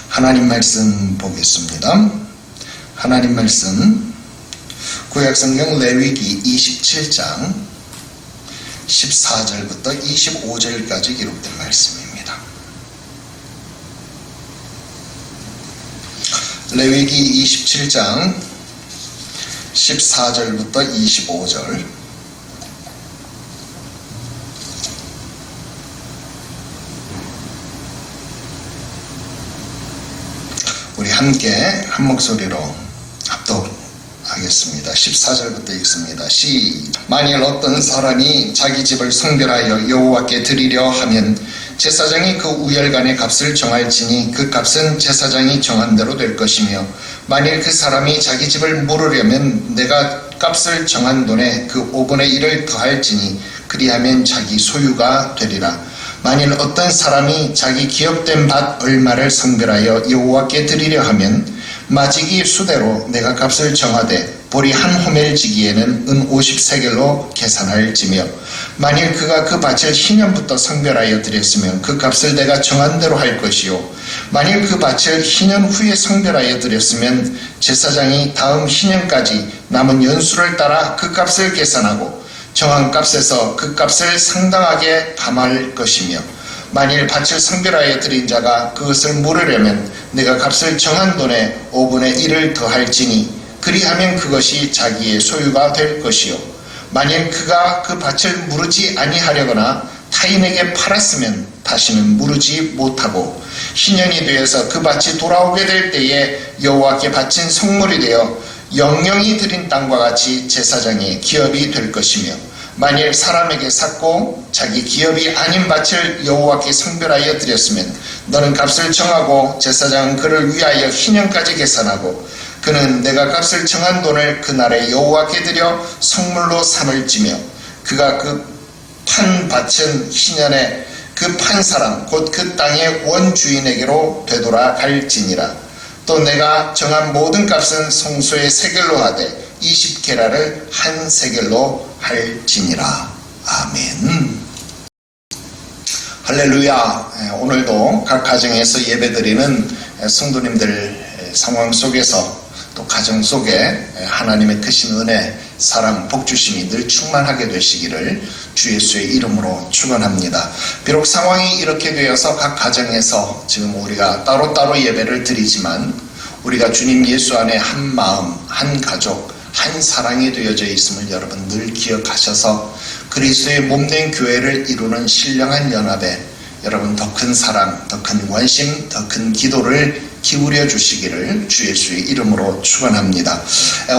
하나님 말씀 보겠습니다. 하나님 말씀 구약성경 레위기 27장 14절부터 25절까지 기록된 말씀입니다. 레위기 27장 14절부터 25절. 우리 함께 한 목소리로 합독하겠습니다. 14절부터 읽습니다. 만일 어떤 사람이 자기 집을 성별하여 여호와께 드리려 하면 제사장이 그 우열간의 값을 정할지니 그 값은 제사장이 정한 대로 될 것이며, 만일 그 사람이 자기 집을 물으려면 내가 값을 정한 돈에 그 5분의 1을 더할지니 그리하면 자기 소유가 되리라. 만일 어떤 사람이 자기 기업된 밭 얼마를 성별하여 여호와께 드리려 하면 마지기 수대로 내가 값을 정하되 보리 한 호멜 지기에는 은 50세겔로 계산할지며, 만일 그가 그 밭을 희년부터 성별하여 드렸으면 그 값을 내가 정한 대로 할 것이요, 만일 그 밭을 희년 후에 성별하여 드렸으면 제사장이 다음 희년까지 남은 연수를 따라 그 값을 계산하고 정한 값에서 그 값을 상당하게 감할 것이며, 만일 밭을 성별하여 드린 자가 그것을 물으려면 내가 값을 정한 돈에 5분의 1을 더할지니 그리하면 그것이 자기의 소유가 될 것이요, 만일 그가 그 밭을 무르지 아니하려거나 타인에게 팔았으면 다시는 무르지 못하고 희년이 되어서 그 밭이 돌아오게 될 때에 여호와께 바친 성물이 되어 영영이 드린 땅과 같이 제사장의 기업이 될 것이며, 만일 사람에게 샀고 자기 기업이 아닌 밭을 여호와께 성별하여 드렸으면 너는 값을 정하고 제사장은 그를 위하여 희년까지 계산하고 그는 내가 값을 정한 돈을 그날에 여호와께 드려 성물로 삼을지며, 그가 그 판 밭은 희년에 그 판 사람 곧 그 땅의 원주인에게로 되돌아갈지니라. 또 내가 정한 모든 값은 성소의 세겔로 하되 20게라를 한 세겔로 할지니라. 아멘. 할렐루야. 오늘도 각 가정에서 예배드리는 성도님들 상황 속에서 또 가정 속에 하나님의 크신 은혜, 사랑, 복주심이 늘 충만하게 되시기를 주 예수의 이름으로 축원합니다. 비록 상황이 이렇게 되어서 각 가정에서 지금 우리가 따로따로 예배를 드리지만 우리가 주님 예수 안에 한 마음, 한 가족, 한 사랑이 되어져 있음을 여러분 늘 기억하셔서 그리스도의 몸된 교회를 이루는 신령한 연합에 여러분 더 큰 사랑, 더 큰 관심, 더 큰 기도를 기울여 주시기를 주 예수의 이름으로 축원합니다.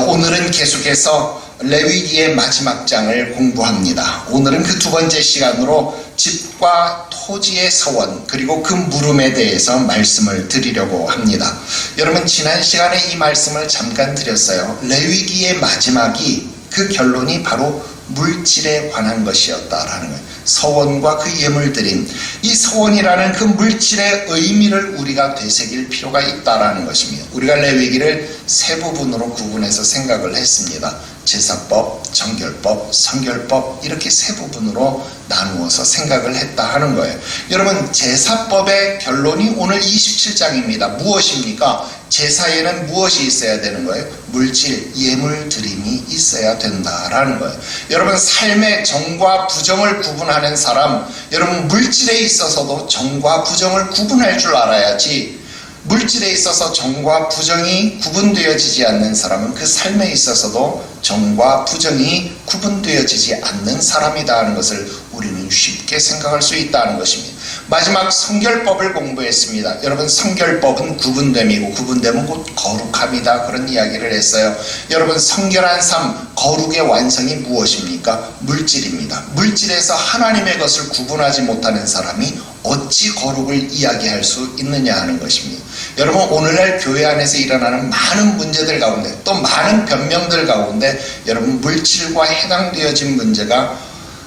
오늘은 계속해서 레위기의 마지막 장을 공부합니다. 오늘은 그 두 번째 시간으로 집과 토지의 서원 그리고 그 물음에 대해서 말씀을 드리려고 합니다. 여러분 지난 시간에 이 말씀을 잠깐 드렸어요. 레위기의 마지막이 그 결론이 바로 물질에 관한 것이었다라는 거예요. 서원과 그 예물드림, 이 서원이라는 그 물질의 의미를 우리가 되새길 필요가 있다라는 것입니다. 우리가 레위기를 세 부분으로 구분해서 생각을 했습니다. 제사법, 정결법, 성결법 이렇게 세 부분으로 나누어서 생각을 했다 하는 거예요. 여러분 제사법의 결론이 오늘 27장입니다. 무엇입니까? 제사에는 무엇이 있어야 되는 거예요? 물질, 예물 드림이 있어야 된다라는 거예요. 여러분 삶의 정과 부정을 구분하는 사람, 여러분 물질에 있어서도 정과 부정을 구분할 줄 알아야지, 물질에 있어서 정과 부정이 구분되어지지 않는 사람은 그 삶에 있어서도 정과 부정이 구분되어지지 않는 사람이다 하는 것을 우리는 쉽게 생각할 수 있다는 것입니다. 마지막 성결법을 공부했습니다. 여러분 성결법은 구분됨이고 구분됨은 곧 거룩함이다 그런 이야기를 했어요. 여러분 성결한 삶, 거룩의 완성이 무엇입니까? 물질입니다. 물질에서 하나님의 것을 구분하지 못하는 사람이 어찌 거룩을 이야기할 수 있느냐 하는 것입니다. 여러분 오늘날 교회 안에서 일어나는 많은 문제들 가운데 또 많은 변명들 가운데 여러분 물질과 해당되어진 문제가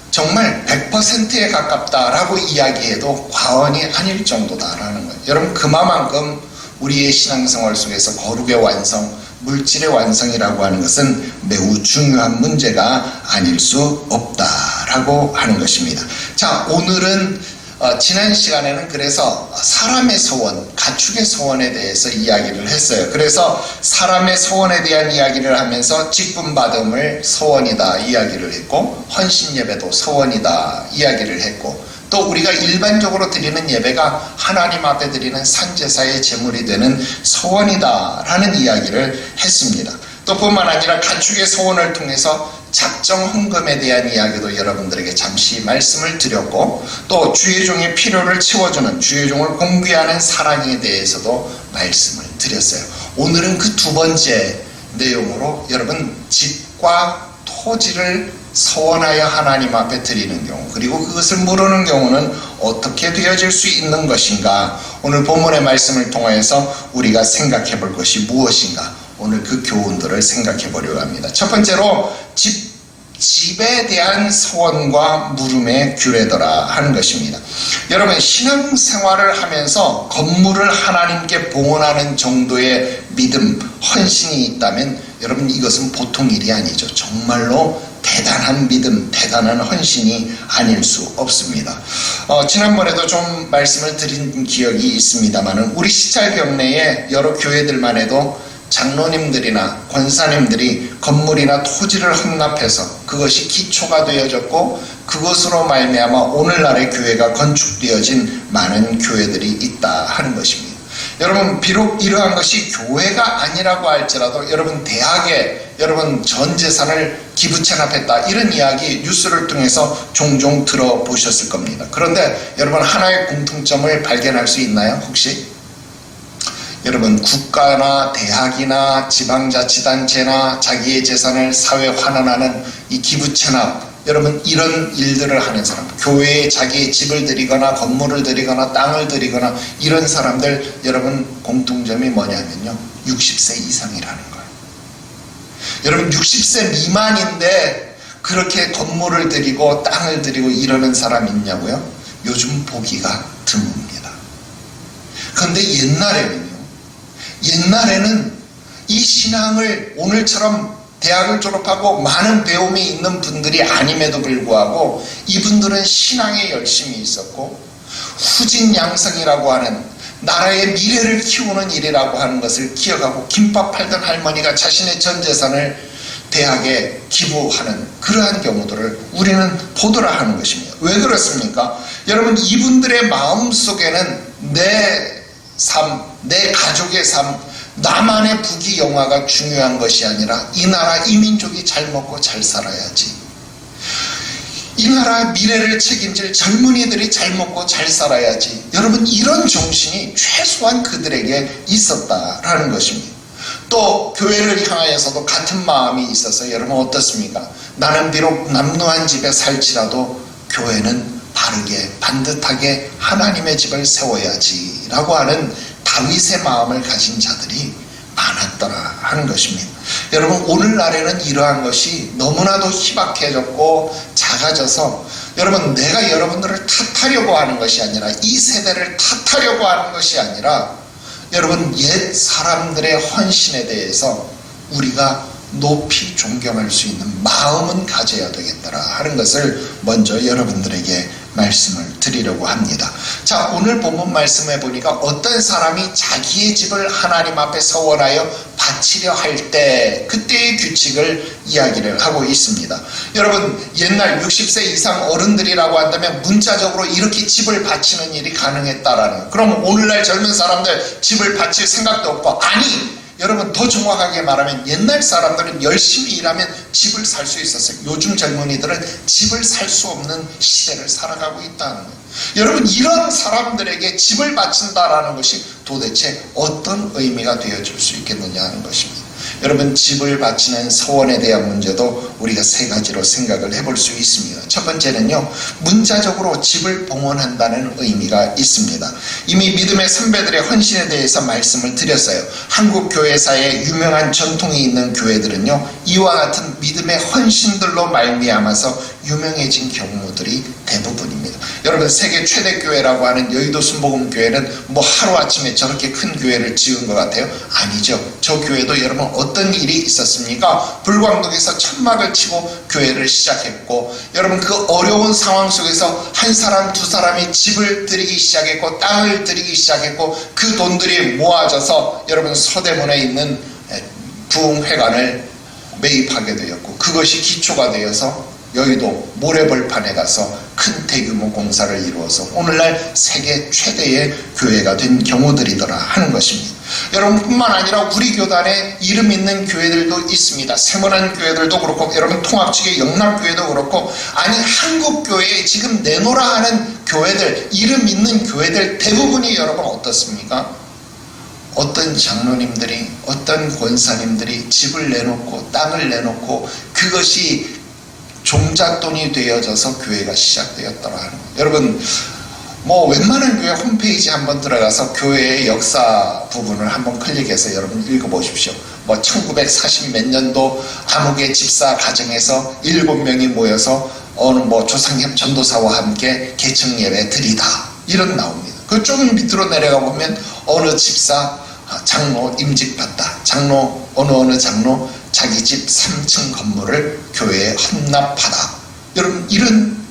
정말 100%에 가깝다라고 이야기해도 과언이 아닐 정도다라는 거예요. 여러분 그만큼 우리의 신앙생활 속에서 거룩의 완성, 물질의 완성이라고 하는 것은 매우 중요한 문제가 아닐 수 없다라고 하는 것입니다. 자, 오늘은 지난 시간에는 그래서 사람의 소원, 가축의 소원에 대해서 이야기를 했어요. 그래서 사람의 소원에 대한 이야기를 하면서 직분받음을 소원이다 이야기를 했고, 헌신예배도 소원이다 이야기를 했고, 또 우리가 일반적으로 드리는 예배가 하나님 앞에 드리는 산제사의 제물이 되는 소원이다 라는 이야기를 했습니다. 또 뿐만 아니라 가축의 소원을 통해서 작정 헌금에 대한 이야기도 여러분들에게 잠시 말씀을 드렸고, 또 주의 종의 필요를 채워주는, 주의 종을 공귀하는 사랑에 대해서도 말씀을 드렸어요. 오늘은 그 두 번째 내용으로 여러분, 집과 토지를 소원하여 하나님 앞에 드리는 경우, 그리고 그것을 모르는 경우는 어떻게 되어질 수 있는 것인가, 오늘 본문의 말씀을 통하여서 우리가 생각해 볼 것이 무엇인가, 오늘 그 교훈들을 생각해 보려고 합니다. 첫 번째로 집에 대한 소원과 물음의 규례더라 하는 것입니다. 여러분, 신앙생활을 하면서 건물을 하나님께 봉헌하는 정도의 믿음, 헌신이 있다면 여러분, 이것은 보통 일이 아니죠. 정말로 대단한 믿음, 대단한 헌신이 아닐 수 없습니다. 지난번에도 좀 말씀을 드린 기억이 있습니다만, 우리 시찰 경내에 여러 교회들만 해도 장로님들이나 권사님들이 건물이나 토지를 헌납해서 그것이 기초가 되어졌고, 그것으로 말미암아 오늘날의 교회가 건축되어진 많은 교회들이 있다 하는 것입니다. 여러분, 비록 이러한 것이 교회가 아니라고 할지라도 여러분, 대학에 여러분 전 재산을 기부 체납했다, 이런 이야기 뉴스를 통해서 종종 들어보셨을 겁니다. 그런데 여러분, 하나의 공통점을 발견할 수 있나요? 혹시? 여러분, 국가나 대학이나 지방자치단체나 자기의 재산을 사회 환원하는 이 기부 체납, 여러분, 이런 일들을 하는 사람, 교회에 자기의 집을 드리거나 건물을 드리거나 땅을 드리거나 이런 사람들, 여러분 공통점이 뭐냐면요, 60세 이상이라는 거예요. 여러분, 60세 미만인데 그렇게 건물을 드리고 땅을 드리고 이러는 사람 있냐고요? 요즘 보기가 드뭅니다. 그런데 옛날에는 이 신앙을 오늘처럼 대학을 졸업하고 많은 배움이 있는 분들이 아님에도 불구하고 이분들은 신앙에 열심히 있었고, 후진양성이라고 하는 나라의 미래를 키우는 일이라고 하는 것을 기억하고, 김밥 팔던 할머니가 자신의 전 재산을 대학에 기부하는 그러한 경우들을 우리는 보더라 하는 것입니다. 왜 그렇습니까? 여러분, 이분들의 마음속에는 내 삶, 내 가족의 삶, 나만의 부귀영화가 중요한 것이 아니라 이 나라, 이 민족이 잘 먹고 잘 살아야지, 이 나라의 미래를 책임질 젊은이들이 잘 먹고 잘 살아야지, 여러분, 이런 정신이 최소한 그들에게 있었다라는 것입니다. 또 교회를 향하여서도 같은 마음이 있어서 여러분 어떻습니까? 나는 비록 남루한 집에 살지라도 교회는 바르게 반듯하게 하나님의 집을 세워야지 라고 하는 다윗의 마음을 가진 자들이 많았더라 하는 것입니다. 여러분, 오늘날에는 이러한 것이 너무나도 희박해졌고 작아져서, 여러분, 내가 여러분들을 탓하려고 하는 것이 아니라, 이 세대를 탓하려고 하는 것이 아니라, 여러분, 옛 사람들의 헌신에 대해서 우리가 높이 존경할 수 있는 마음은 가져야 되겠더라 하는 것을 먼저 여러분들에게 말씀을 드리려고 합니다. 자, 오늘 본문 말씀해 보니까 어떤 사람이 자기의 집을 하나님 앞에 서원하여 바치려 할 때 그때의 규칙을 이야기를 하고 있습니다. 여러분, 옛날 60세 이상 어른들이라고 한다면 문자적으로 이렇게 집을 바치는 일이 가능했다라는, 그럼 오늘날 젊은 사람들 집을 바칠 생각도 없고, 아니, 여러분, 더 정확하게 말하면 옛날 사람들은 열심히 일하면 집을 살 수 있었어요. 요즘 젊은이들은 집을 살 수 없는 시대를 살아가고 있다는 거예요. 여러분, 이런 사람들에게 집을 바친다라는 것이 도대체 어떤 의미가 되어줄 수 있겠느냐 하는 것입니다. 여러분, 집을 바치는 소원에 대한 문제도 우리가 세 가지로 생각을 해볼 수 있습니다. 첫 번째는요, 문자적으로 집을 봉헌한다는 의미가 있습니다. 이미 믿음의 선배들의 헌신에 대해서 말씀을 드렸어요. 한국 교회사에 유명한 전통이 있는 교회들은요, 이와 같은 믿음의 헌신들로 말미암아서 유명해진 경우들이 대부분입니다. 여러분, 세계 최대 교회라고 하는 여의도 순복음교회는 뭐 하루아침에 저렇게 큰 교회를 지은 것 같아요? 아니죠. 저 교회도 여러분 어떤 일이 있었습니까? 불광동에서 천막을 치고 교회를 시작했고, 여러분 그 어려운 상황 속에서 한 사람 두 사람이 집을 들이기 시작했고 땅을 들이기 시작했고, 그 돈들이 모아져서 여러분 서대문에 있는 부흥회관을 매입하게 되었고, 그것이 기초가 되어서 여의도 모래벌판에 가서 큰 대규모 공사를 이루어서 오늘날 세계 최대의 교회가 된 경우들이더라 하는 것입니다. 여러분뿐만 아니라 우리 교단에 이름 있는 교회들도 있습니다. 세문안 교회들도 그렇고, 여러분 통합지계 영락교회도 그렇고, 아니 한국 교회에 지금 내놓으라 하는 교회들, 이름 있는 교회들 대부분이 여러분 어떻습니까? 어떤 장로님들이, 어떤 권사님들이 집을 내놓고 땅을 내놓고 그것이 종잣돈이 되어져서 교회가 시작되었더라 하는 거예요. 여러분 뭐 웬만한 교회 홈페이지 한번 들어가서 교회의 역사 부분을 한번 클릭해서 여러분 읽어보십시오. 뭐 1940 몇 년도 암흑의 집사 가정에서 7명이 모여서 어느 뭐 조상협 전도사와 함께 개청 예배 드리다, 이런 나옵니다. 그 조금 밑으로 내려가 보면 어느 집사 장로 임직받다, 장로 어느 장로 자기 집 3층 건물을 교회에 헌납하다, 여러분 이런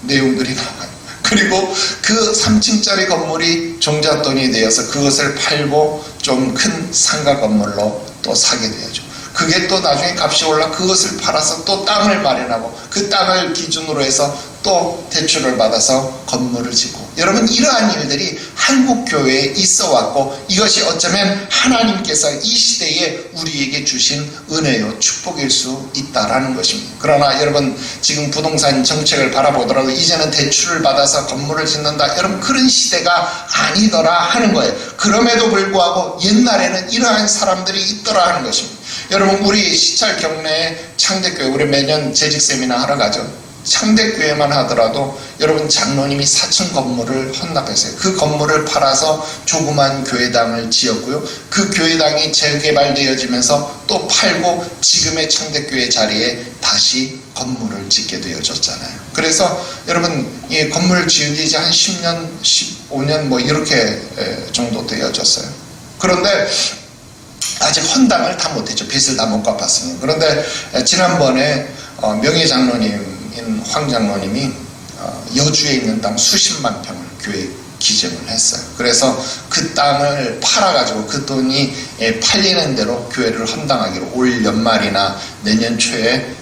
내용들이 나와요. 그리고 그 3층짜리 건물이 종잣돈이 되어서 그것을 팔고 좀 큰 상가 건물로 또 사게 되죠. 그게 또 나중에 값이 올라 그것을 팔아서 또 땅을 마련하고 그 땅을 기준으로 해서 또 대출을 받아서 건물을 짓고, 여러분 이러한 일들이 한국 교회에 있어 왔고, 이것이 어쩌면 하나님께서 이 시대에 우리에게 주신 은혜요 축복일 수 있다라는 것입니다. 그러나 여러분 지금 부동산 정책을 바라보더라도 이제는 대출을 받아서 건물을 짓는다, 여러분 그런 시대가 아니더라 하는 거예요. 그럼에도 불구하고 옛날에는 이러한 사람들이 있더라 하는 것입니다. 여러분 우리 시찰 경내에 창대교회, 우리 매년 재직 세미나 하러 가죠. 창대교회만 하더라도 여러분 장로님이 4층 건물을 헌납했어요. 그 건물을 팔아서 조그만 교회당을 지었고요. 그 교회당이 재개발되어지면서 또 팔고 지금의 창대교회 자리에 다시 건물을 짓게 되어졌잖아요. 그래서 여러분 이 건물 지은 지 이제 한 10년, 15년 뭐 이렇게 정도 되어졌어요. 그런데 아직 헌당을 다 못했죠. 빚을 다 못 갚았으니. 그런데 지난번에 명예장로님 황 장로님이 여주에 있는 땅 수십만 평을 교회에 기증을 했어요. 그래서 그 땅을 팔아가지고 그 돈이 팔리는 대로 교회를 헌당하기로 올 연말이나 내년 초에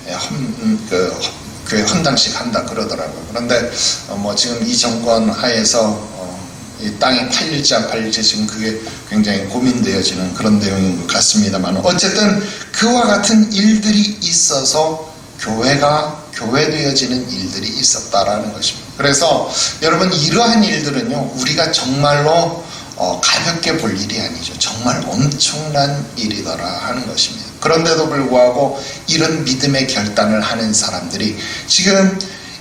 교회 헌당식 한다 그러더라고요. 그런데 뭐 지금 이 정권 하에서 이 땅이 팔릴지 안 팔릴지 지금 그게 굉장히 고민되어지는 그런 내용인 것 같습니다만, 어쨌든 그와 같은 일들이 있어서 교회가 교회되어지는 일들이 있었다라는 것입니다. 그래서 여러분 이러한 일들은요 우리가 정말로 가볍게 볼 일이 아니죠. 정말 엄청난 일이더라 하는 것입니다. 그런데도 불구하고 이런 믿음의 결단을 하는 사람들이 지금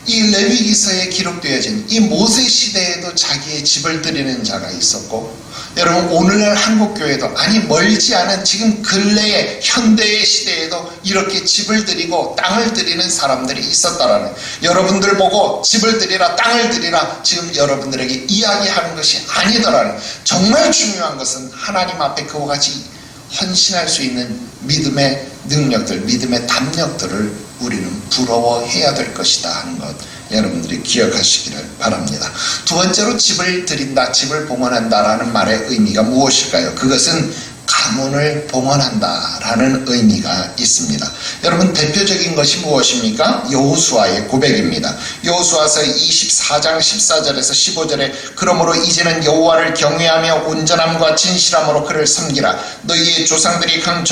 이 레위기서에 기록되어진 이 모세 시대에도 자기의 집을 드리는 자가 있었고, 여러분 오늘날 한국교회도 아니 멀지 않은 지금 근래의 현대의 시대에도 이렇게 집을 드리고 땅을 드리는 사람들이 있었다라는, 여러분들 보고 집을 드리라 땅을 드리라 지금 여러분들에게 이야기하는 것이 아니더라는, 정말 중요한 것은 하나님 앞에 그와 같이 헌신할 수 있는 믿음의 능력들, 믿음의 담력들을 우리는 부러워해야 될 것이다 하는 것 여러분들이 기억하시기를 바랍니다. 두 번째로 집을 드린다, 집을 봉헌한다라는 말의 의미가 무엇일까요? 그것은 가문을 봉헌한다라는 의미가 있습니다. 여러분 대표적인 것이 무엇입니까? 여호수아의 고백입니다. 여호수아서 24장 14절에서 15절에 그러므로 이제는 여호와를 경외하며 온전함과 진실함으로 그를 섬기라. 너희의 조상들이 강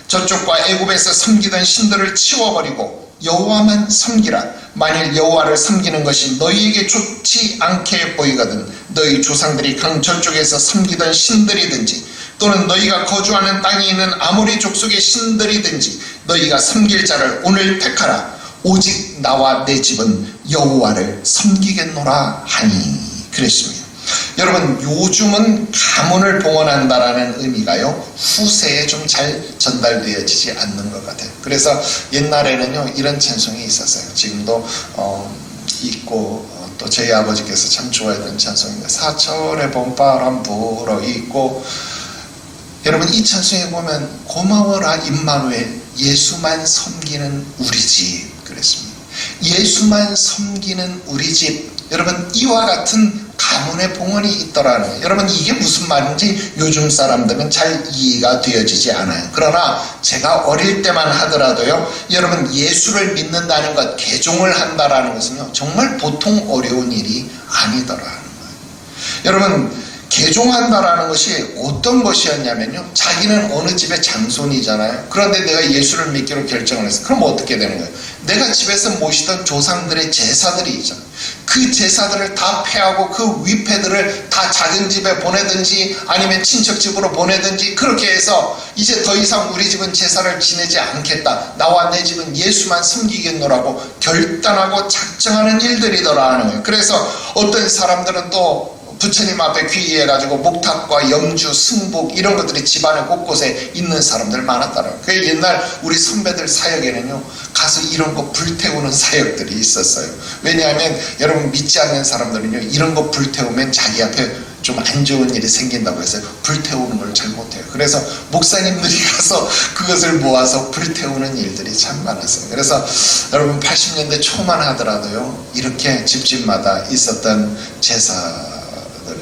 저쪽과 애굽에서 섬기던 신들을 치워버리고 여호와만 섬기라. 만일 여호와를 섬기는 것이 너희에게 좋지 않게 보이거든 너희 조상들이 강 저쪽에서 섬기던 신들이든지 또는 너희가 거주하는 땅에 있는 아모리 족속의 신들이든지 너희가 섬길 자를 오늘 택하라. 오직 나와 내 집은 여호와를 섬기겠노라 하니 그랬습니다. 여러분 요즘은 가문을 봉헌한다라는 의미가요 후세에 좀 잘 전달되어지지 않는 것 같아요. 그래서 옛날에는요 이런 찬송이 있었어요. 지금도 있고 또 저희 아버지께서 참 좋아했던 찬송입니다. 사철의 봄바람 불어 있고, 여러분 이 찬송에 보면 고마워라 임마누엘 예수만 섬기는 우리 집 그랬습니다. 예수만 섬기는 우리 집. 여러분 이와 같은 가문의 봉헌이 있더라는 거예요. 여러분 이게 무슨 말인지 요즘 사람들은 잘 이해가 되어지지 않아요. 그러나 제가 어릴 때만 하더라도요 여러분 예수를 믿는다는 것, 개종을 한다라는 것은요 정말 보통 어려운 일이 아니더라는 거예요. 여러분 개종한다라는 것이 어떤 것이었냐면요 자기는 어느 집의 장손이잖아요. 그런데 내가 예수를 믿기로 결정을 했어. 그럼 어떻게 되는 거예요? 내가 집에서 모시던 조상들의 제사들이 있잖아요. 그 제사들을 다 폐하고 그 위패들을 다 작은 집에 보내든지 아니면 친척 집으로 보내든지 그렇게 해서 이제 더 이상 우리 집은 제사를 지내지 않겠다. 나와 내 집은 예수만 섬기겠노라고 결단하고 작정하는 일들이더라는 거예요. 그래서 어떤 사람들은 또 부처님 앞에 귀의해가지고 목탁과 염주, 승복 이런 것들이 집안의 곳곳에 있는 사람들 많았다는 거예요. 옛날 우리 선배들 사역에는요 가서 이런 거 불태우는 사역들이 있었어요. 왜냐하면 여러분 믿지 않는 사람들은요 이런 거 불태우면 자기 앞에 좀 안 좋은 일이 생긴다고 해서 불태우는 걸 잘 못해요. 그래서 목사님들이 가서 그것을 모아서 불태우는 일들이 참 많았어요. 그래서 여러분 80년대 초만 하더라도요 이렇게 집집마다 있었던 제사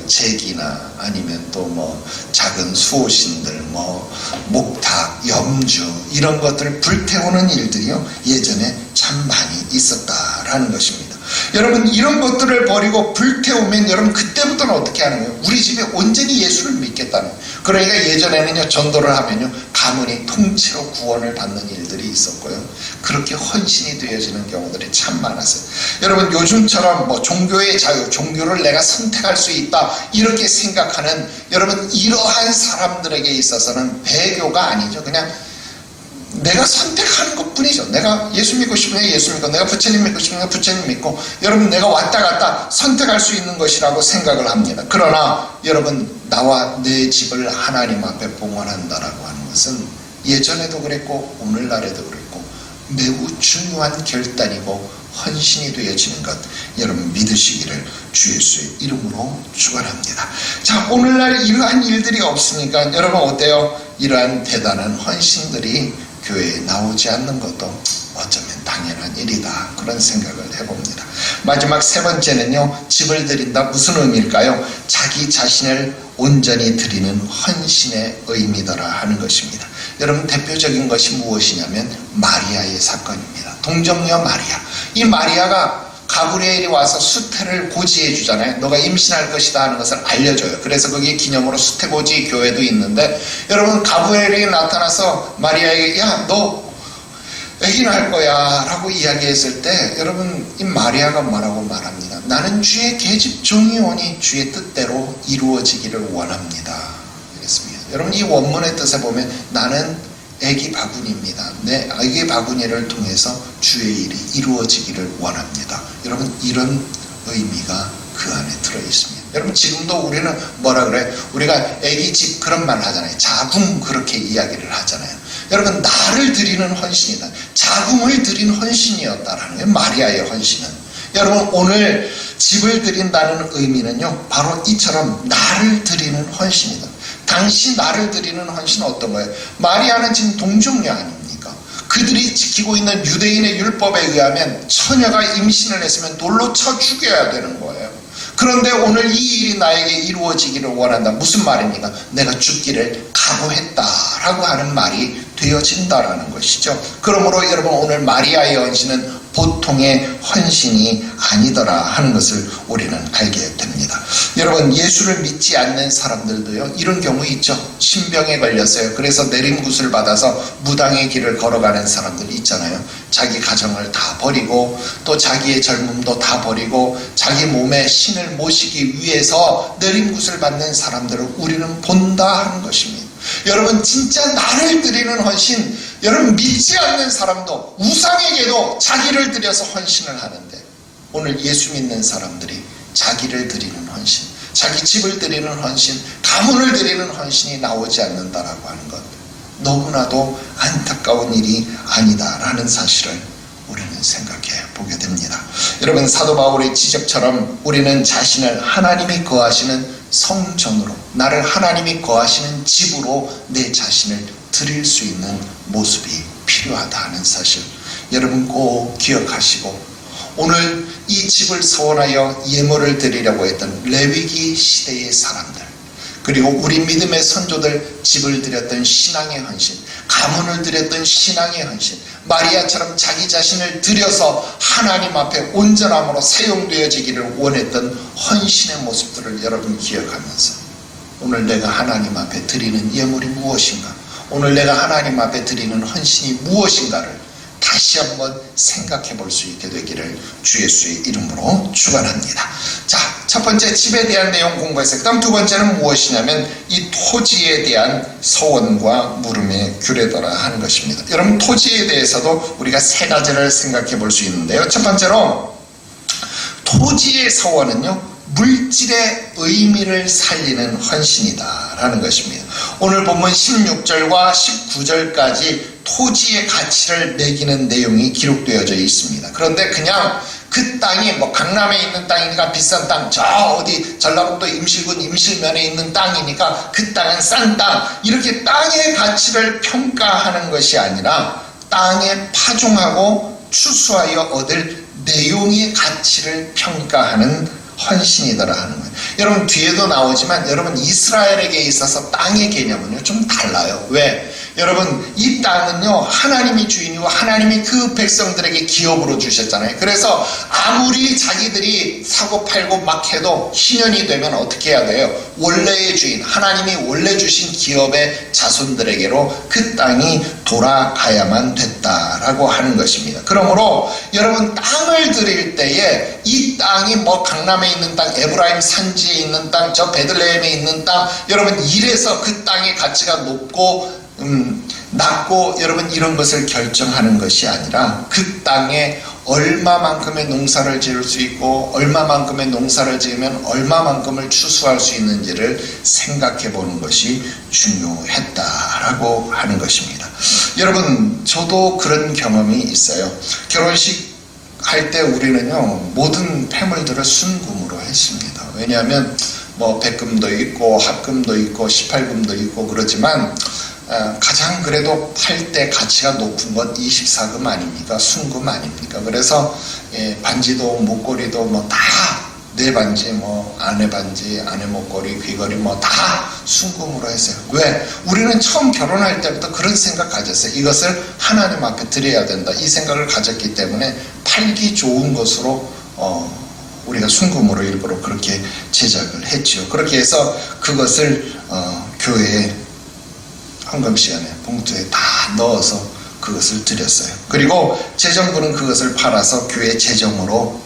제기나 아니면 또 뭐 작은 수호신들 뭐 목탁, 염주 이런 것들을 불태우는 일들이요 예전에 참 많이 있었다라는 것입니다. 여러분 이런 것들을 버리고 불태우면 여러분 그때부터는 어떻게 하는 거예요? 우리 집에 온전히 예수를 믿겠다는 거예요. 그러니까 예전에는요 전도를 하면요 가문이 통째로 구원을 받는 일들이 있었고요 그렇게 헌신이 되어지는 경우들이 참 많았어요. 여러분 요즘처럼 뭐 종교의 자유, 종교를 내가 선택할 수 있다 이렇게 생각하는 여러분 이러한 사람들에게 있어서는 배교가 아니죠. 그냥 내가 선택하는 것뿐이죠. 내가 예수 믿고 싶으면 예수 믿고 내가 부처님 믿고 싶으면 부처님 믿고 여러분 내가 왔다 갔다 선택할 수 있는 것이라고 생각을 합니다. 그러나 여러분 나와 내 집을 하나님 앞에 봉헌한다라고 하는 것은 예전에도 그랬고 오늘날에도 그랬고 매우 중요한 결단이고 헌신이 되어지는 것 여러분 믿으시기를 주 예수의 이름으로 축원합니다. 자 오늘날 이러한 일들이 없으니까 여러분 어때요? 이러한 대단한 헌신들이 교회에 나오지 않는 것도 어쩌면 당연한 일이다 그런 생각을 해봅니다. 마지막 세 번째는요 집을 드린다 무슨 의미일까요? 자기 자신을 온전히 드리는 헌신의 의미더라 하는 것입니다. 여러분 대표적인 것이 무엇이냐면 마리아의 사건입니다. 동정녀 마리아. 이 마리아가 가브리엘이 와서 수태를 고지해 주잖아요. 너가 임신할 것이다 하는 것을 알려줘요. 그래서 거기에 기념으로 수태고지 교회도 있는데 여러분 가브리엘이 나타나서 마리아에게 야 너 아기 낳을 거야 라고 이야기했을 때 여러분 이 마리아가 뭐라고 말합니다. 나는 주의 계집 종이오니 주의 뜻대로 이루어지기를 원합니다. 이랬습니다. 여러분 이 원문의 뜻에 보면 나는 아기 바구니입니다. 내 아기 바구니를 통해서 주의 일이 이루어지기를 원합니다. 여러분 이런 의미가 그 안에 들어있습니다. 여러분 지금도 우리는 뭐라 그래? 우리가 아기 집 그런 말 하잖아요. 자궁 그렇게 이야기를 하잖아요. 여러분 나를 드리는 헌신이다. 자궁을 드린 헌신이었다라는 거예요. 마리아의 헌신은. 여러분 오늘 집을 드린다는 의미는요 바로 이처럼 나를 드리는 헌신이다. 당시 나를 드리는 헌신은 어떤 거예요? 마리아는 지금 동정녀 아닙니까? 그들이 지키고 있는 유대인의 율법에 의하면 처녀가 임신을 했으면 돌로 쳐 죽여야 되는 거예요. 그런데 오늘 이 일이 나에게 이루어지기를 원한다. 무슨 말입니까? 내가 죽기를 각오했다라고 하는 말이 되어진다라는 것이죠. 그러므로 여러분 오늘 마리아의 헌신은 보통의 헌신이 아니더라 하는 것을 우리는 알게 됩니다. 여러분 예수를 믿지 않는 사람들도요 이런 경우 있죠. 신병에 걸렸어요. 그래서 내림굿을 받아서 무당의 길을 걸어가는 사람들이 있잖아요. 자기 가정을 다 버리고 또 자기의 젊음도 다 버리고 자기 몸에 신을 모시기 위해서 내림굿을 받는 사람들을 우리는 본다 하는 것입니다. 여러분 진짜 나를 드리는 헌신, 여러분 믿지 않는 사람도 우상에게도 자기를 드려서 헌신을 하는데 오늘 예수 믿는 사람들이 자기를 드리는 헌신, 자기 집을 드리는 헌신, 가문을 드리는 헌신이 나오지 않는다라고 하는 것, 너무나도 안타까운 일이 아니다라는 사실을 우리는 생각해 보게 됩니다. 여러분, 사도 바울의 지적처럼 우리는 자신을 하나님이 거하시는 성전으로, 나를 하나님이 거하시는 집으로 내 자신을 드릴 수 있는 모습이 필요하다는 사실, 여러분 꼭 기억하시고, 오늘 이 집을 소원하여 예물을 드리려고 했던 레위기 시대의 사람들, 그리고 우리 믿음의 선조들 집을 드렸던 신앙의 헌신, 가문을 드렸던 신앙의 헌신, 마리아처럼 자기 자신을 드려서 하나님 앞에 온전함으로 사용되어지기를 원했던 헌신의 모습들을 여러분 기억하면서, 오늘 내가 하나님 앞에 드리는 예물이 무엇인가, 오늘 내가 하나님 앞에 드리는 헌신이 무엇인가를 다시 한번 생각해 볼 수 있게 되기를 주 예수의 이름으로 축원합니다. 자, 첫 번째 집에 대한 내용 공부했어요. 그다음 두 번째는 무엇이냐면 이 토지에 대한 서원과 물음의 규례더라 하는 것입니다. 여러분, 토지에 대해서도 우리가 세 가지를 생각해 볼 수 있는데요. 첫 번째로 토지의 서원은요, 물질의 의미를 살리는 헌신이다 라는 것입니다. 오늘 본문 16절과 19절까지 토지의 가치를 매기는 내용이 기록되어져 있습니다. 그런데 그냥 그 땅이 뭐 강남에 있는 땅이니까 비싼 땅, 저 어디 전라북도 임실군 임실면에 있는 땅이니까 그 땅은 싼 땅, 이렇게 땅의 가치를 평가하는 것이 아니라 땅에 파종하고 추수하여 얻을 내용의 가치를 평가하는 헌신이더라 하는 거예요. 여러분, 뒤에도 나오지만 여러분, 이스라엘에게 있어서 땅의 개념은요 좀 달라요. 왜? 여러분, 이 땅은요 하나님이 주인이고 하나님이 그 백성들에게 기업으로 주셨잖아요. 그래서 아무리 자기들이 사고 팔고 막 해도 희년이 되면 어떻게 해야 돼요? 원래의 주인, 하나님이 원래 주신 기업의 자손들에게로 그 땅이 돌아가야만 됐다라고 하는 것입니다. 그러므로 여러분, 땅을 드릴 때에 이 땅이 뭐 강남에 있는 땅, 에브라임 산지에 있는 땅, 저 베들레헴에 있는 땅, 여러분 이래서 그 땅의 가치가 높고 낮고 여러분 이런 것을 결정하는 것이 아니라 그 땅에 얼마만큼의 농사를 지을 수 있고 얼마만큼의 농사를 지으면 얼마만큼을 추수할 수 있는지를 생각해 보는 것이 중요했다라고 하는 것입니다. 여러분, 저도 그런 경험이 있어요. 결혼식 할 때 우리는요 모든 폐물들을 순금으로 했습니다. 왜냐하면 뭐 백금도 있고 합금도 있고 18금도 있고 그러지만 가장 그래도 팔 때 가치가 높은 건 24금 아닙니까? 순금 아닙니까? 그래서 반지도 목걸이도 뭐 다 내 반지, 뭐 아내 반지, 아내 목걸이, 귀걸이 뭐 다 순금으로 했어요. 왜? 우리는 처음 결혼할 때부터 그런 생각 가졌어요. 이것을 하나님 앞에 드려야 된다, 이 생각을 가졌기 때문에 팔기 좋은 것으로 우리가 순금으로 일부러 그렇게 제작을 했죠. 그렇게 해서 그것을 교회에 헌금 시간에 봉투에 다 넣어서 그것을 드렸어요. 그리고 재정부는 그것을 팔아서 교회 재정으로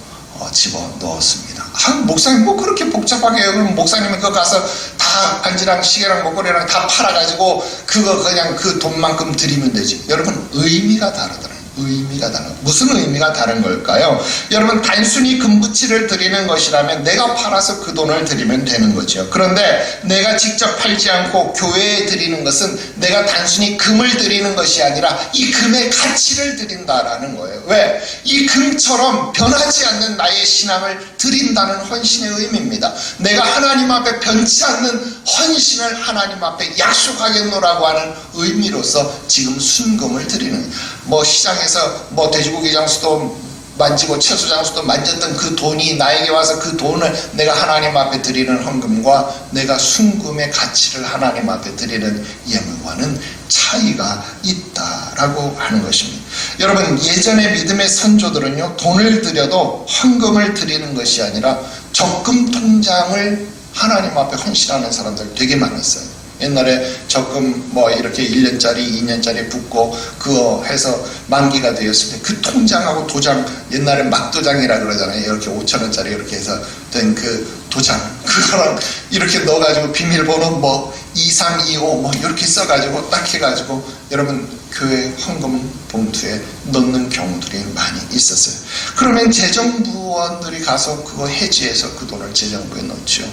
집어 넣었습니다. 목사님 뭐 그렇게 복잡하게 해요? 그럼 목사님은 그거 가서 다 반지랑 시계랑 목걸이랑 다 팔아가지고 그거 그냥 그 돈만큼 드리면 되지. 여러분, 의미가 다르더라고요. 의미가 달라요. 무슨 의미가 다른 걸까요? 여러분, 단순히 금부치를 드리는 것이라면 내가 팔아서 그 돈을 드리면 되는 거죠. 그런데 내가 직접 팔지 않고 교회에 드리는 것은 내가 단순히 금을 드리는 것이 아니라 이 금의 가치를 드린다라는 거예요. 왜? 이 금처럼 변하지 않는 나의 신앙을 드린다는 헌신의 의미입니다. 내가 하나님 앞에 변치 않는 헌신을 하나님 앞에 약속하겠노라고 하는 의미로서 지금 순금을 드리는, 뭐 시장에서 뭐 돼지고기 장수도 만지고 채소 장수도 만졌던 그 돈이 나에게 와서 그 돈을 내가 하나님 앞에 드리는 헌금과 내가 순금의 가치를 하나님 앞에 드리는 예물과는 차이가 있다라고 하는 것입니다. 여러분, 예전의 믿음의 선조들은요 돈을 드려도 헌금을 드리는 것이 아니라 적금 통장을 하나님 앞에 헌신하는 사람들 되게 많았어요. 옛날에 적금 뭐 이렇게 1년짜리 2년짜리 붓고 그거 해서 만기가 되었을 때 그 통장하고 도장, 옛날에 막도장이라 그러잖아요. 이렇게 5,000원짜리 이렇게 해서 된 그 도장, 그거랑 이렇게 넣어가지고 비밀번호 뭐 2325 뭐 이렇게 써가지고 딱 해가지고 여러분 교회 헌금 봉투에 넣는 경우들이 많이 있었어요. 그러면 재정부와 정부원들이 가서 그거 해지해서 그 돈을 재정부에 넣죠.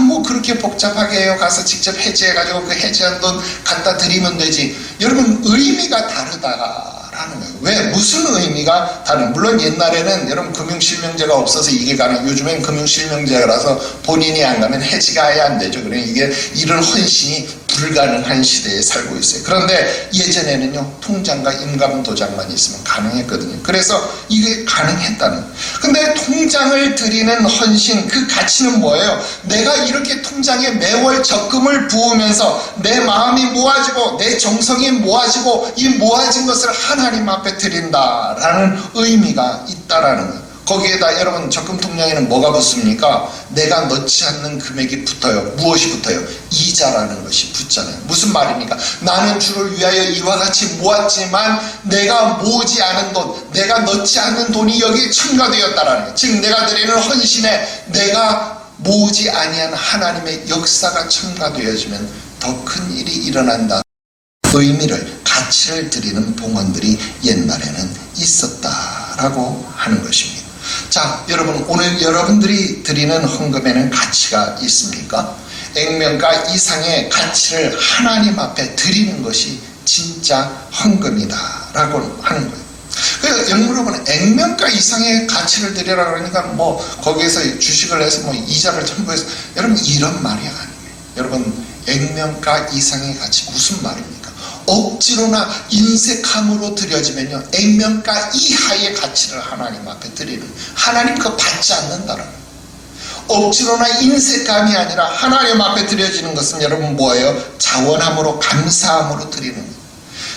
뭐 그렇게 복잡하게 해요. 가서 직접 해지해가지고 그 해지한 돈 갖다 드리면 되지. 여러분, 의미가 다르다라는 거예요. 왜? 무슨 의미가 다른? 물론 옛날에는 여러분 금융실명제가 없어서 이게 가능. 요즘엔 금융실명제라서 본인이 안 가면 해지가 아예 안 되죠. 그러니까 이게 이런 헌신이 불가능한 시대에 살고 있어요. 그런데 예전에는요, 통장과 임감도장만 있으면 가능했거든요. 그래서 이게 가능했다는. 근데 통장을 드리는 헌신, 그 가치는 뭐예요? 내가 이렇게 통장에 매월 적금을 부으면서 내 마음이 모아지고 내 정성이 모아지고 이 모아진 것을 하나님 앞에 드린다라는 의미가 있다라는 거예요. 거기에다 여러분, 적금 통장에는 뭐가 붙습니까? 내가 넣지 않는 금액이 붙어요. 무엇이 붙어요? 이자라는 것이 붙잖아요. 무슨 말입니까? 나는 주를 위하여 이와 같이 모았지만 내가 모으지 않은 돈, 내가 넣지 않는 돈이 여기 첨가되었다라는 거예요. 즉 내가 드리는 헌신에 내가 모으지 아니한 하나님의 역사가 첨가되어지면 더 큰 일이 일어난다. 의미를, 가치를 드리는 봉헌들이 옛날에는 있었다라고 하는 것입니다. 자, 여러분, 오늘 여러분들이 드리는 헌금에는 가치가 있습니까? 액면가 이상의 가치를 하나님 앞에 드리는 것이 진짜 헌금이다 라고 하는 거예요. 그래서 여러분, 액면가 이상의 가치를 드리라 그러니까 뭐 거기에서 주식을 해서 뭐 이자를 첨부해서, 여러분, 이런 말이 아니에요. 여러분, 액면가 이상의 가치 무슨 말입니까? 억지로나 인색함으로 드려지면요, 액면가 이하의 가치를 하나님 앞에 드리는, 하나님 그거 받지 않는다는 거예요. 억지로나 인색감이 아니라 하나님 앞에 드려지는 것은 여러분 뭐예요? 자원함으로, 감사함으로 드리는 거예요.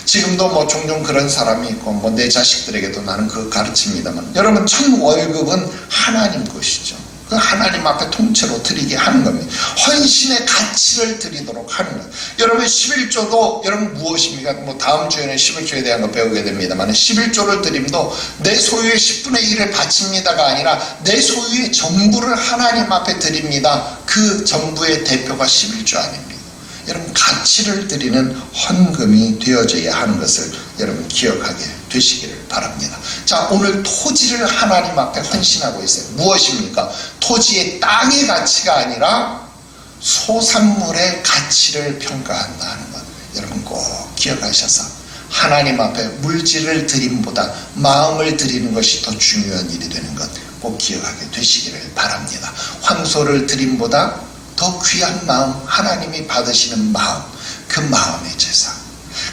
지금도 뭐 종종 그런 사람이 있고, 뭐 내 자식들에게도 나는 그거 가르칩니다만, 여러분, 첫 월급은 하나님 것이죠. 그 하나님 앞에 통째로 드리게 하는 겁니다. 헌신의 가치를 드리도록 하는 거예요. 여러분, 11조도 여러분 무엇입니까? 뭐 다음 주에는 11조에 대한 거 배우게 됩니다만, 11조를 드림도 내 소유의 10분의 1을 바칩니다가 아니라 내 소유의 전부를 하나님 앞에 드립니다. 그 전부의 대표가 11조 아닙니다. 여러분, 가치를 드리는 헌금이 되어져야 하는 것을 여러분 기억하게 되시기를 바랍니다. 자, 오늘 토지를 하나님 앞에 헌신하고 있어요. 무엇입니까? 토지의 땅의 가치가 아니라 소산물의 가치를 평가한다는 것, 여러분 꼭 기억하셔서 하나님 앞에 물질을 드림보다 마음을 드리는 것이 더 중요한 일이 되는 것 꼭 기억하게 되시기를 바랍니다. 황소를 드림보다 더 귀한 마음, 하나님이 받으시는 마음, 그 마음의 제사,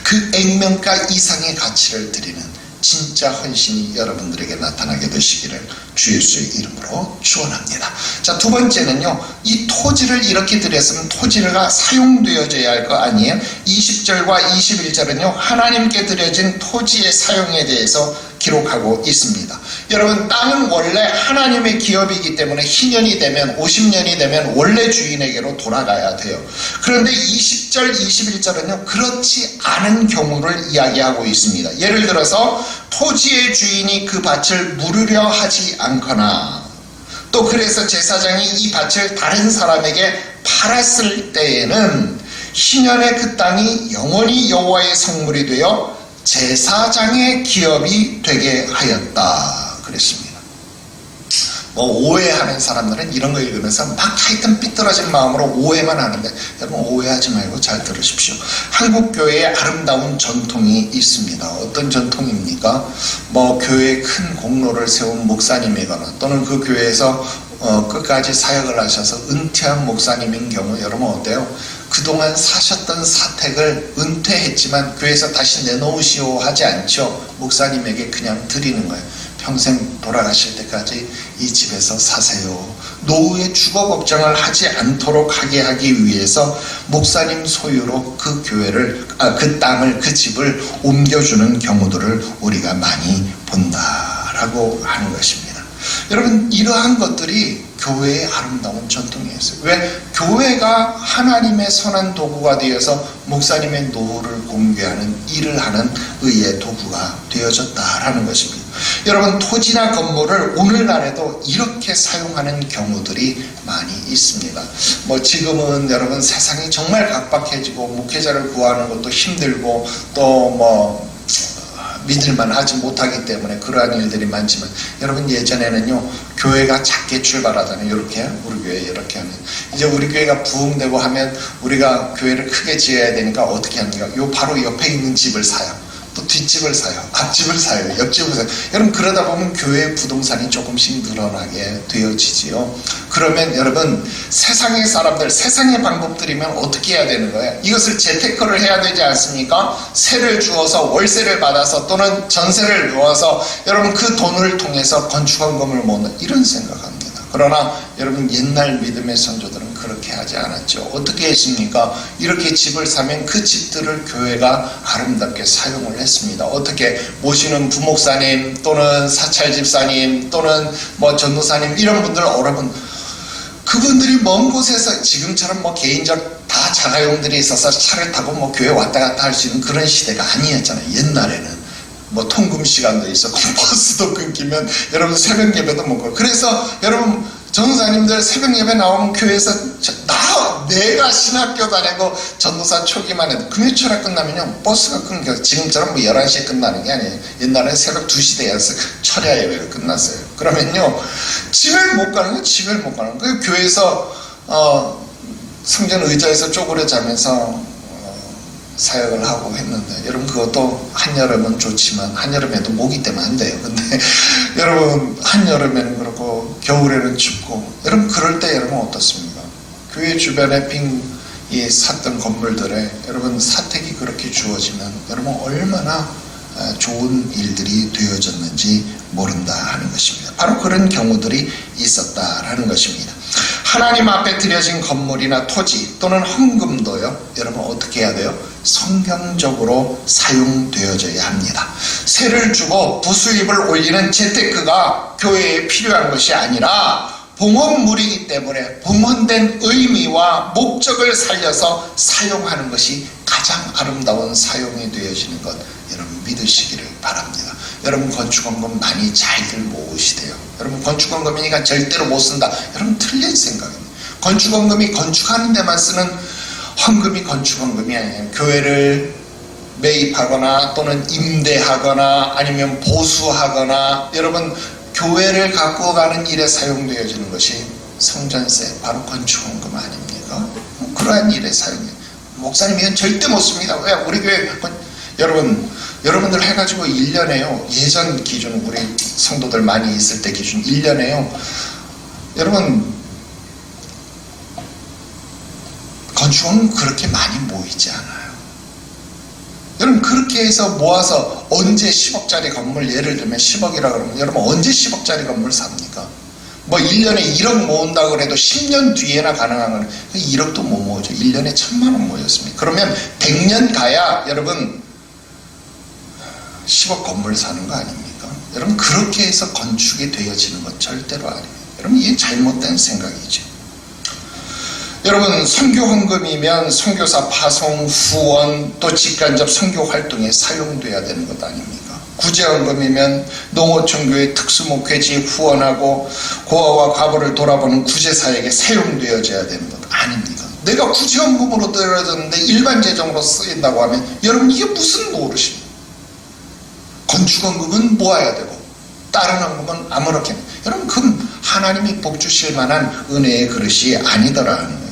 그 액면가 이상의 가치를 드리는 진짜 헌신이 여러분들에게 나타나게 되시기를 주 예수의 이름으로 축원합니다. 자, 두 번째는요, 이 토지를 이렇게 드렸으면 토지가 사용되어져야 할 거 아니에요? 20절과 21절은요, 하나님께 드려진 토지의 사용에 대해서 기록하고 있습니다. 여러분, 땅은 원래 하나님의 기업이기 때문에 희년이 되면, 50년이 되면 원래 주인에게로 돌아가야 돼요. 그런데 20절, 21절은요, 그렇지 않은 경우를 이야기하고 있습니다. 예를 들어서 토지의 주인이 그 밭을 물으려 하지 않거나, 또 그래서 제사장이 이 밭을 다른 사람에게 팔았을 때에는 희년의 그 땅이 영원히 여호와의 성물이 되어 제사장의 기업이 되게 하였다 그랬습니다. 뭐 오해하는 사람들은 이런 거 읽으면서 막 하여튼 삐뚤어진 마음으로 오해만 하는데, 여러분 오해하지 말고 잘 들으십시오. 한국 교회에 아름다운 전통이 있습니다. 어떤 전통입니까? 뭐 교회에 큰 공로를 세운 목사님이거나 또는 그 교회에서 끝까지 사역을 하셔서 은퇴한 목사님인 경우, 여러분 어때요? 그동안 사셨던 사택을 은퇴했지만 교회에서 다시 내놓으시오 하지 않죠. 목사님에게 그냥 드리는 거예요. 평생 돌아가실 때까지 이 집에서 사세요. 노후에 주거 걱정을 하지 않도록 하게 하기 위해서 목사님 소유로 그 교회를, 그 땅을, 그 집을 옮겨주는 경우들을 우리가 많이 본다라고 하는 것입니다. 여러분, 이러한 것들이 교회의 아름다운 전통이었어요. 왜? 교회가 하나님의 선한 도구가 되어서 목사님의 노후를 공개하는 일을 하는 의의 도구가 되어졌다라는 것입니다. 여러분, 토지나 건물을 오늘날에도 이렇게 사용하는 경우들이 많이 있습니다. 뭐 지금은 여러분 세상이 정말 각박해지고 목회자를 구하는 것도 힘들고 또 뭐 믿을만 하지 못하기 때문에 그러한 일들이 많지만, 여러분 예전에는요 교회가 작게 출발하잖아요. 이렇게 우리 교회 이렇게 하면, 이제 우리 교회가 부흥되고 하면 우리가 교회를 크게 지어야 되니까 어떻게 합니까? 요 바로 옆에 있는 집을 사요. 또 뒷집을 사요. 앞집을 사요. 옆집을 사요. 여러분 그러다 보면 교회의 부동산이 조금씩 늘어나게 되어지지요. 그러면 여러분 세상의 사람들, 세상의 방법들이면 어떻게 해야 되는 거예요? 이것을 재테크를 해야 되지 않습니까? 세를 주어서 월세를 받아서 또는 전세를 놓아서 여러분 그 돈을 통해서 건축원금을 모으는, 이런 생각합니다. 그러나 여러분 옛날 믿음의 선조들은 그렇게 하지 않았죠. 어떻게 했습니까? 이렇게 집을 사면 그 집들을 교회가 아름답게 사용을 했습니다. 어떻게? 모시는 부목사님 또는 사찰집사님 또는 전도사님, 이런 분들, 여러분 그분들이 먼 곳에서 지금처럼 개인적 다 자가용들이 있어서 차를 타고 교회 왔다 갔다 할 수 있는 그런 시대가 아니었잖아요. 옛날에는 통금 시간도 있었고 버스도 끊기면 여러분 새벽 예배도 못 가고, 그래서 여러분 전도사님들 새벽 예배 나오면 교회에서 내가 신학교 다니고 전도사 초기만 해도 금요철에 끝나면요 버스가 끊겨. 지금처럼 11시에 끝나는 게 아니에요. 옛날에 새벽 2시 돼서 철야 예배가 끝났어요. 그러면요 집을 못 가는 거예요. 집을 못 가는 거예요. 교회에서 성전 의자에서 쪼그려 자면서 사역을 하고 했는데, 여러분 그것도 한여름은 좋지만 한여름에도 모기 때문에 안 돼요. 근데 여러분 한여름에는 그렇고 겨울에는 춥고, 여러분 그럴 때 여러분 어떻습니까? 교회 주변에 샀던 건물들에 여러분 사택이 그렇게 주어지면 여러분 얼마나 좋은 일들이 되어졌는지 모른다 하는 것입니다. 바로 그런 경우들이 있었다라는 것입니다. 하나님 앞에 드려진 건물이나 토지 또는 헌금도요 여러분 어떻게 해야 돼요? 성경적으로 사용되어져야 합니다. 세를 주고 부수입을 올리는 재테크가 교회에 필요한 것이 아니라 봉헌물이기 때문에 봉헌된 의미와 목적을 살려서 사용하는 것이 가장 아름다운 사용이 되어지는 것, 여러분 믿으시기를 바랍니다. 여러분 건축원금 많이 잘들 모으시대요. 여러분 건축원금이니까 절대로 못 쓴다, 여러분 틀린 생각입니다. 건축원금이 건축하는 데만 쓰는 헌금이 건축원금이 아니에요. 교회를 매입하거나 또는 임대하거나 아니면 보수하거나, 여러분 교회를 갖고 가는 일에 사용되어지는 것이 성전세, 바로 건축원금 아닙니까? 그러한 일에 사용해요. 목사님 이건 절대 못 씁니다. 왜? 우리 교회 여러분들 해가지고 1년에요 예전 기준, 우리 성도들 많이 있을 때 기준 1년에요 여러분 건축원금 그렇게 많이 모이지 않아요. 여러분 그렇게 해서 모아서 언제 10억짜리 건물, 예를 들면 10억이라 그러면 여러분 언제 10억짜리 건물 삽니까? 1년에 1억 모은다고 그래도 10년 뒤에나 가능한 건 1억도 못 모으죠. 1년에 1000만 원 모였습니다. 그러면 100년 가야 여러분 10억 건물 사는 거 아닙니까? 여러분 그렇게 해서 건축이 되어지는 건 절대로 아닙니다. 여러분 이게 잘못된 생각이죠. 여러분 선교 헌금이면 선교사 파송, 후원, 또 직간접 선교 활동에 사용돼야 되는 것 아닙니까? 구제헌금이면 농어촌교회 특수목회지 후원하고 고아와 과부를 돌아보는 구제사역에 사용되어져야 되는 것 아닙니까? 내가 구제헌금으로 떨어졌는데 일반 재정으로 쓰인다고 하면 여러분 이게 무슨 노릇입니까? 건축헌금은 모아야 되고 다른 헌금은 아무렇게나, 여러분 그건 하나님이 복 주실 만한 은혜의 그릇이 아니더라는 거예요.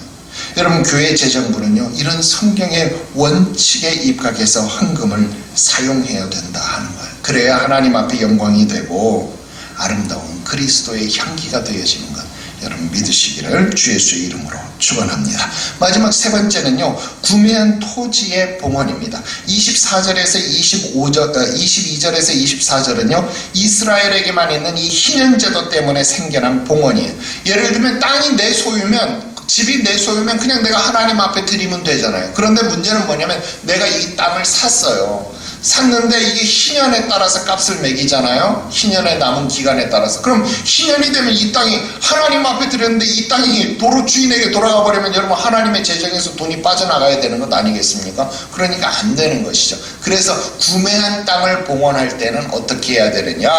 여러분 교회 재정부는요 이런 성경의 원칙에 입각해서 헌금을 사용해야 된다 하는 거예요. 그래야 하나님 앞에 영광이 되고 아름다운 그리스도의 향기가 되어지는 것, 여러분 믿으시기를 주 예수의 이름으로 축원합니다. 마지막 세 번째는요 구매한 토지의 봉헌입니다. 24절에서 22절에서 24절은요 이스라엘에게만 있는 이 희년제도 때문에 생겨난 봉헌이에요. 예를 들면 땅이 내 소유면, 집이 내 소유면 그냥 내가 하나님 앞에 드리면 되잖아요. 그런데 문제는 뭐냐면 내가 이 땅을 샀어요. 샀는데 이게 희년에 따라서 값을 매기잖아요. 희년에 남은 기간에 따라서. 그럼 희년이 되면 이 땅이 하나님 앞에 드렸는데 이 땅이 도로 주인에게 돌아가 버리면 여러분 하나님의 재정에서 돈이 빠져나가야 되는 것 아니겠습니까? 그러니까 안 되는 것이죠. 그래서 구매한 땅을 봉헌할 때는 어떻게 해야 되느냐,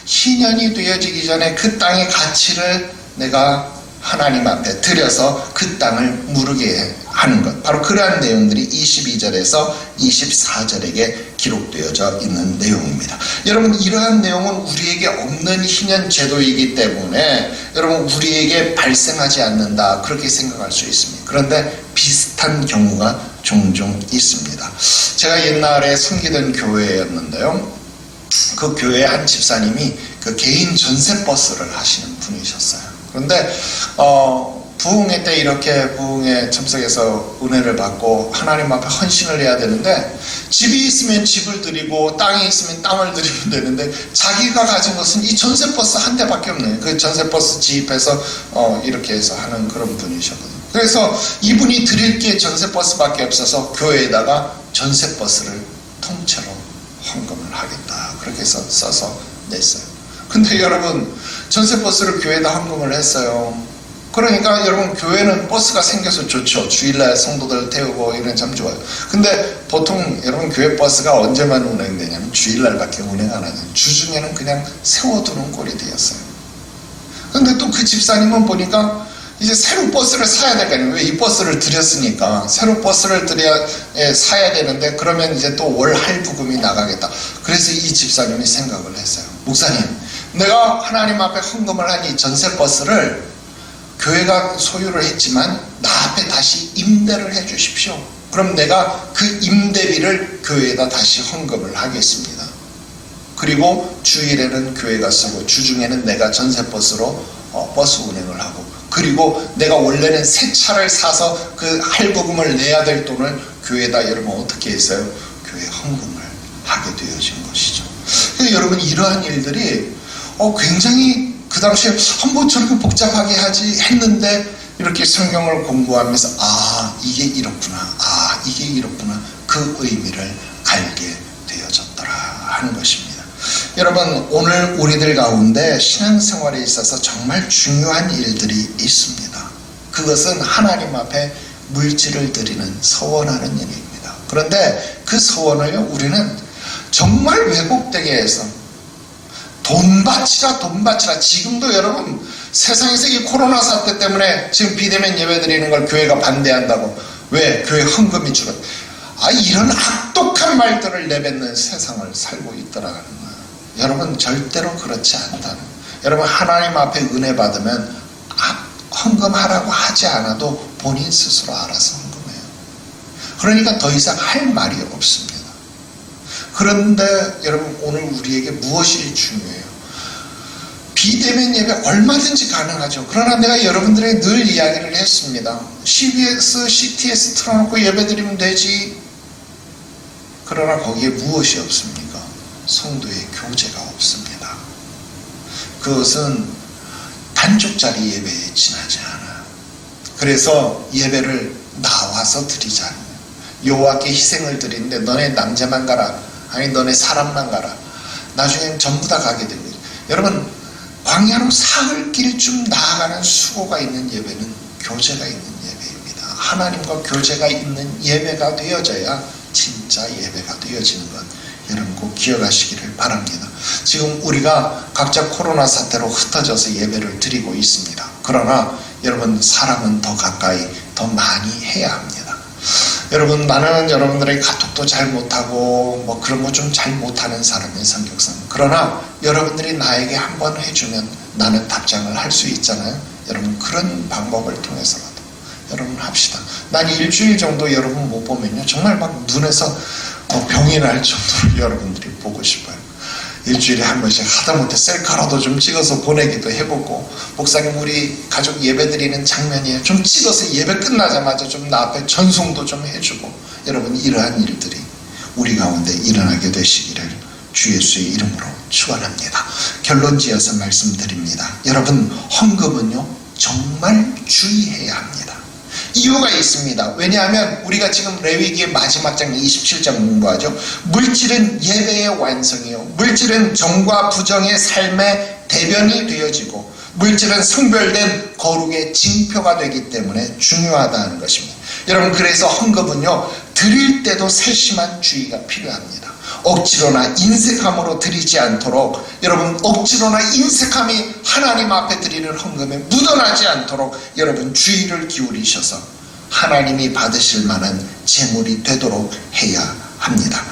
희년이 되어지기 전에 그 땅의 가치를 내가 하나님 앞에 드려서 그 땅을 무르게 하는 것, 바로 그러한 내용들이 22절에서 24절에게 기록되어져 있는 내용입니다. 여러분, 이러한 내용은 우리에게 없는 희년 제도이기 때문에 여러분 우리에게 발생하지 않는다, 그렇게 생각할 수 있습니다. 그런데 비슷한 경우가 종종 있습니다. 제가 옛날에 섬기던 교회였는데요, 그 교회 한 집사님이 그 개인 전세버스를 하시는 분이셨어요. 그런데 부흥회 때 이렇게 부흥회 참석해서 은혜를 받고 하나님 앞에 헌신을 해야 되는데, 집이 있으면 집을 드리고 땅이 있으면 땅을 드리면 되는데 자기가 가진 것은 이 전세버스 한 대밖에 없네요. 그 전세버스 지입해서 이렇게 해서 하는 그런 분이셨거든요. 그래서 이분이 드릴 게 전세버스밖에 없어서 교회에다가 전세버스를 통째로 헌금을 하겠다, 그렇게 해서 써서 냈어요. 근데 여러분, 전세버스를 교회에다 헌금을 했어요. 그러니까 여러분, 교회는 버스가 생겨서 좋죠. 주일날 성도들 태우고 이런 참 좋아요. 근데 보통 여러분 교회 버스가 언제만 운행되냐면 주일날밖에 운행 안 하는, 주중에는 그냥 세워두는 꼴이 되었어요. 근데 또 그 집사님은 보니까 이제 새로 버스를 사야 될 거 아니에요. 왜? 이 버스를 들였으니까 새로 버스를 사야 되는데, 그러면 이제 또 월 할부금이 나가겠다. 그래서 이 집사님이 생각을 했어요. 목사님, 내가 하나님 앞에 헌금을 한 이 전세 버스를 교회가 소유를 했지만 나 앞에 다시 임대를 해 주십시오. 그럼 내가 그 임대비를 교회에다 다시 헌금을 하겠습니다. 그리고 주일에는 교회가 쓰고 주중에는 내가 전세버스로 버스 운행을 하고, 그리고 내가 원래는 새 차를 사서 그 할부금을 내야 될 돈을 교회에다 여러분 어떻게 했어요? 교회에 헌금을 하게 되어진 것이죠. 그래서 여러분, 이러한 일들이 굉장히 그 당시에 한번 저렇게 복잡하게 하지 했는데, 이렇게 성경을 공부하면서 이게 이렇구나, 이게 이렇구나, 그 의미를 알게 되어졌더라 하는 것입니다. 여러분, 오늘 우리들 가운데 신앙생활에 있어서 정말 중요한 일들이 있습니다. 그것은 하나님 앞에 물질을 드리는, 서원하는 일입니다. 그런데 그 서원을 우리는 정말 왜곡되게 해서 돈 바치라. 지금도 여러분, 세상에서 이 코로나 사태 때문에 지금 비대면 예배 드리는 걸 교회가 반대한다고, 왜? 교회 헌금이 줄었다. 이런 악독한 말들을 내뱉는 세상을 살고 있더라는 거예요. 여러분, 절대로 그렇지 않다는. 여러분, 하나님 앞에 은혜 받으면 헌금하라고 하지 않아도 본인 스스로 알아서 헌금해요. 그러니까 더 이상 할 말이 없습니다. 그런데 여러분, 오늘 우리에게 무엇이 중요해요? 비대면 예배 얼마든지 가능하죠. 그러나 내가 여러분들에게 늘 이야기를 했습니다. CBS, CTS 틀어놓고 예배 드리면 되지. 그러나 거기에 무엇이 없습니까? 성도의 교제가 없습니다. 그것은 단축자리 예배에 지나지 않아요. 그래서 예배를 나와서 드리자. 여호와께 희생을 드리는데 너네 남자만 가라, 아니 너네 사람만 가라. 나중엔 전부 다 가게 됩니다. 여러분, 광야로 사흘길쯤 나아가는 수고가 있는 예배는 교제가 있는 예배입니다. 하나님과 교제가 있는 예배가 되어져야 진짜 예배가 되어지는 것, 여러분 꼭 기억하시기를 바랍니다. 지금 우리가 각자 코로나 사태로 흩어져서 예배를 드리고 있습니다. 그러나 여러분, 사람은 더 가까이, 더 많이 해야 합니다. 여러분, 나는 여러분들에게 카톡도 잘 못하고 그런 거 좀 잘 못하는 사람의 성격상, 그러나 여러분들이 나에게 한번 해주면 나는 답장을 할 수 있잖아요. 여러분, 그런 방법을 통해서라도 여러분 합시다. 난 일주일 정도 여러분 못 보면요, 정말 막 눈에서 병이 날 정도로 여러분들이 보고 싶어요. 일주일에 한 번씩 하다못해 셀카라도 좀 찍어서 보내기도 해보고, 목사님 우리 가족 예배 드리는 장면이에요, 좀 찍어서 예배 끝나자마자 좀 나 앞에 전송도 좀 해주고, 여러분 이러한 일들이 우리 가운데 일어나게 되시기를 주 예수의 이름으로 축원합니다. 결론 지어서 말씀드립니다. 여러분, 헌금은요 정말 주의해야 합니다. 이유가 있습니다. 왜냐하면 우리가 지금 레위기의 마지막 장 27장 공부하죠. 물질은 예배의 완성이요, 물질은 정과 부정의 삶의 대변이 되어지고, 물질은 성별된 거룩의 징표가 되기 때문에 중요하다는 것입니다. 여러분, 그래서 헌금은요 드릴 때도 세심한 주의가 필요합니다. 억지로나 인색함으로 드리지 않도록, 여러분 억지로나 인색함이 하나님 앞에 드리는 헌금에 묻어나지 않도록 여러분 주의를 기울이셔서 하나님이 받으실 만한 재물이 되도록 해야 합니다.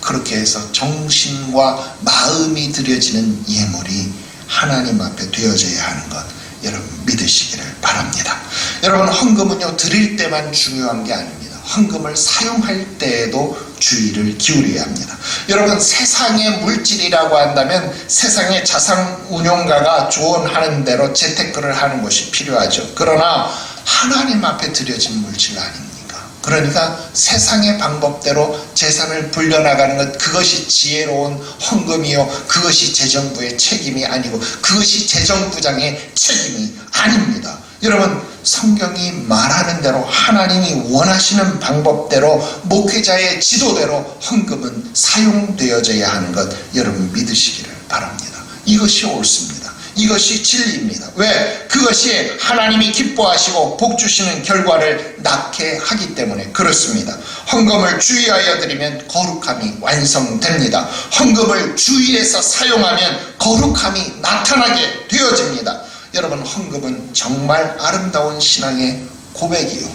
그렇게 해서 정신과 마음이 드려지는 예물이 하나님 앞에 되어져야 하는 것 여러분 믿으시기를 바랍니다. 여러분 헌금은요 드릴 때만 중요한 게 아닙니다. 헌금을 사용할 때에도 주의를 기울여야 합니다. 여러분 세상의 물질이라고 한다면 세상의 자산운용가가 조언하는 대로 재테크를 하는 것이 필요하죠. 그러나 하나님 앞에 드려진 물질 아닙니까? 그러니까 세상의 방법대로 재산을 불려나가는 것, 그것이 지혜로운 헌금이요 그것이 재정부의 책임이 아니고 그것이 재정부장의 책임이 아닙니다. 여러분 성경이 말하는 대로 하나님이 원하시는 방법대로 목회자의 지도대로 헌금은 사용되어져야 하는 것 여러분 믿으시기를 바랍니다. 이것이 옳습니다. 이것이 진리입니다. 왜? 그것이 하나님이 기뻐하시고 복 주시는 결과를 낳게 하기 때문에 그렇습니다. 헌금을 주의하여 드리면 거룩함이 완성됩니다. 헌금을 주의해서 사용하면 거룩함이 나타나게 되어집니다. 여러분 헌금은 정말 아름다운 신앙의 고백이요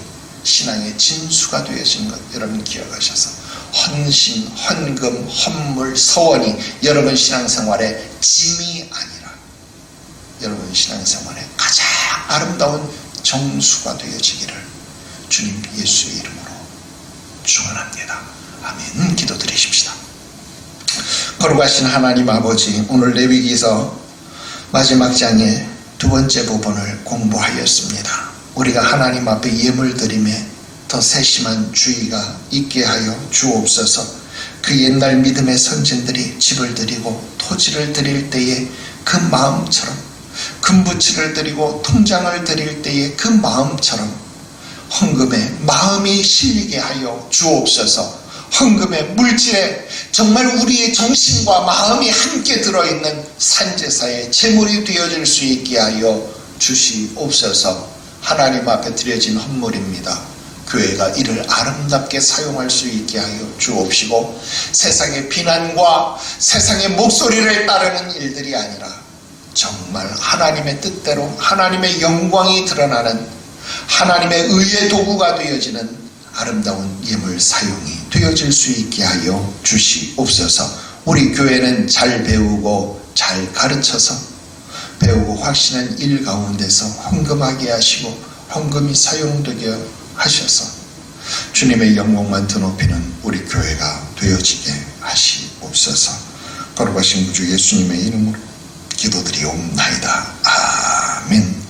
신앙의 진수가 되어진 것 여러분 기억하셔서 헌신, 헌금, 헌물, 서원이 여러분 신앙생활의 짐이 아니라 여러분 신앙생활의 가장 아름다운 정수가 되어지기를 주님 예수의 이름으로 축원합니다. 아멘. 기도드리십시다. 거룩하신 하나님 아버지, 오늘 레위기서 마지막 장의 두 번째 부분을 공부하였습니다. 우리가 하나님 앞에 예물 드림에 더 세심한 주의가 있게 하여 주옵소서. 그 옛날 믿음의 선진들이 집을 드리고 토지를 드릴 때에 그 마음처럼 금부치를 드리고 통장을 드릴 때에 그 마음처럼 헌금에 마음이 실리게 하여 주옵소서. 헌금의 물질에 정말 우리의 정신과 마음이 함께 들어있는 산제사의 제물이 되어질 수 있게 하여 주시옵소서. 하나님 앞에 드려진 헌물입니다. 교회가 이를 아름답게 사용할 수 있게 하여 주옵시고 세상의 비난과 세상의 목소리를 따르는 일들이 아니라 정말 하나님의 뜻대로 하나님의 영광이 드러나는 하나님의 의의 도구가 되어지는 아름다운 예물 사용이 되어질 수 있게 하여 주시옵소서. 우리 교회는 잘 배우고 잘 가르쳐서 배우고 확신한 일 가운데서 헌금하게 하시고 헌금이 사용되게 하셔서 주님의 영광만 드높이는 우리 교회가 되어지게 하시옵소서. 거룩하신 구주 예수님의 이름으로 기도드리옵나이다. 아멘.